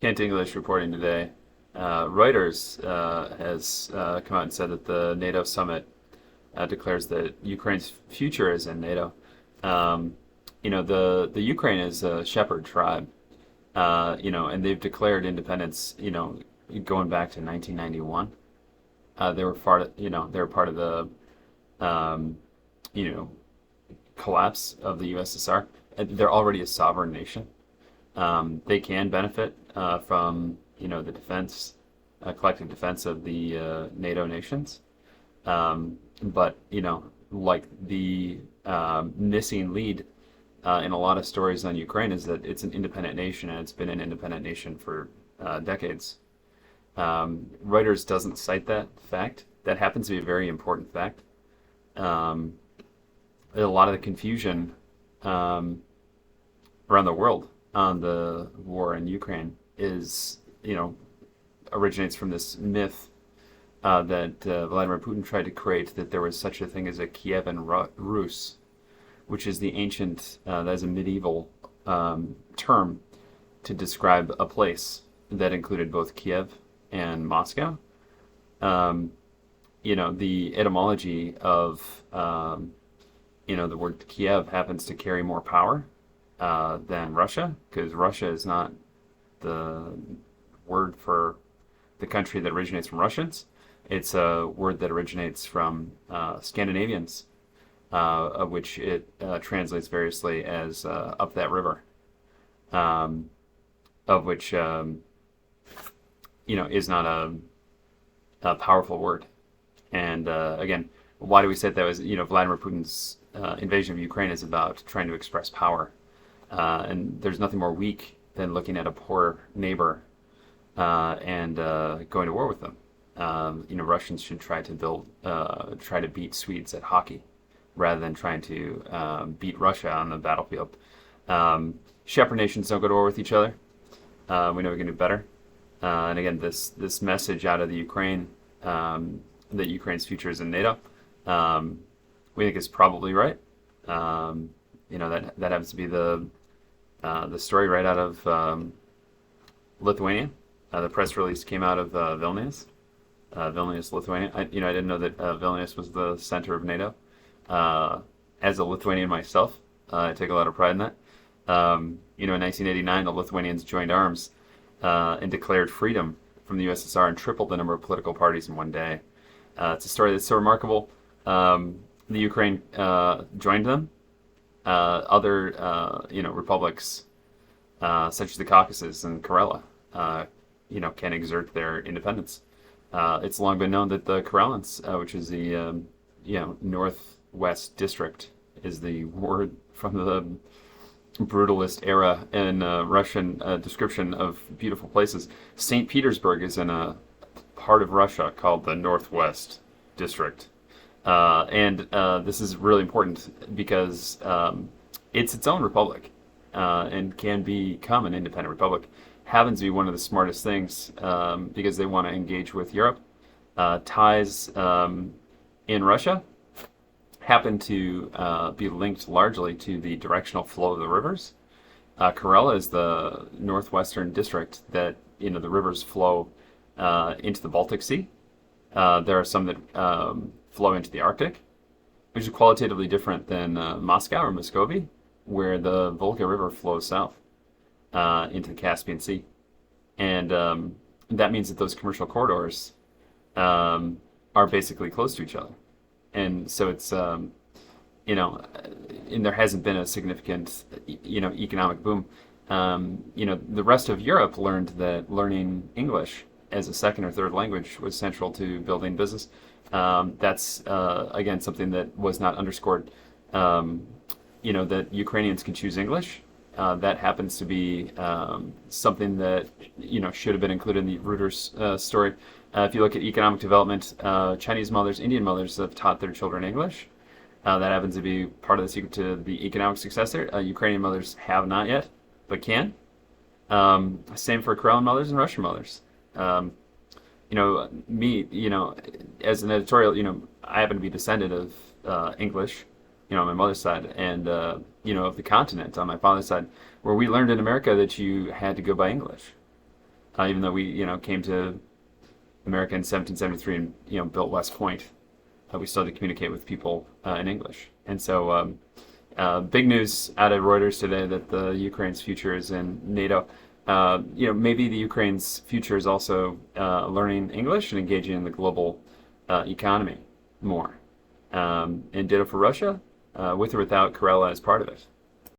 Kent English reporting today. Reuters has come out and said that the NATO summit declares that Ukraine's future is in NATO. Um, the Ukraine is a shepherd tribe, and they've declared independence, going back to 1991. They were they were part of the, um, you know, collapse of the USSR. They're already a sovereign nation. They can benefit from the defense, collective defense of the NATO nations. But like the missing lead in a lot of stories on Ukraine is that it's an independent nation and it's been an independent nation for decades. Reuters doesn't cite that fact. That happens to be a very important fact. Um, a lot of the confusion um, around the world on the war in Ukraine is, originates from this myth that Vladimir Putin tried to create, that there was such a thing as a Kievan Rus, which is the ancient, that is a medieval term to describe a place that included both Kiev and Moscow. Um, the etymology of, the word Kiev happens to carry more power than Russia, because Russia is not the word for the country that originates from Russians. It's a word that originates from Scandinavians, of which it translates variously as up that river, um, of which is not a powerful word. And again, why do we say that was Vladimir Putin's invasion of Ukraine is about trying to express power, and there's nothing more weak than looking at a poor neighbor and going to war with them. Russians should try to beat Swedes at hockey rather than trying to beat Russia on the battlefield. Shepherd nations don't go to war with each other. We know we can do better. And again, this message out of the Ukraine, that Ukraine's future is in NATO, we think is probably right. That happens to be the story right out of Lithuania. The press release came out of Vilnius, Lithuania. I didn't know that Vilnius was the center of NATO. As a Lithuanian myself, I take a lot of pride in that. In 1989, the Lithuanians joined arms and declared freedom from the USSR and tripled the number of political parties in one day. It's a story that's so remarkable. The Ukraine joined them. Other, republics such as the Caucasus and Karela, can exert their independence. It's long been known that the Karelins, which is the northwest district, is the word from the brutalist era in Russian description of beautiful places. St. Petersburg is in a part of Russia called the Northwest District. And this is really important because it's its own republic and can become an independent republic. Happens to be one of the smartest things because they want to engage with Europe. Ties in Russia happen to be linked largely to the directional flow of the rivers. Karela is the northwestern district that the rivers flow into the Baltic Sea. There are some that flow into the Arctic, which is qualitatively different than Moscow or Muscovy, where the Volga River flows south into the Caspian Sea. And that means that those commercial corridors are basically close to each other. And so it's, and there hasn't been a significant, economic boom. The rest of Europe learned that learning English as a second or third language was central to building business. That's, again, something that was not underscored. That Ukrainians can choose English. That happens to be something that, should have been included in the Reuters story. If you look at economic development, Chinese mothers, Indian mothers have taught their children English. That happens to be part of the secret to the economic success there. Ukrainian mothers have not yet, but can. Same for Karelian mothers and Russian mothers. Me, as an editorial, I happen to be descendant of English, on my mother's side, and, of the continent on my father's side, where we learned in America that you had to go by English. even though we came to America in 1773 and built West Point, we still had to communicate with people in English. And so big news out of Reuters today that the Ukraine's future is in NATO. Maybe the Ukraine's future is also learning English and engaging in the global economy more. And ditto for Russia, with or without Karela as part of it.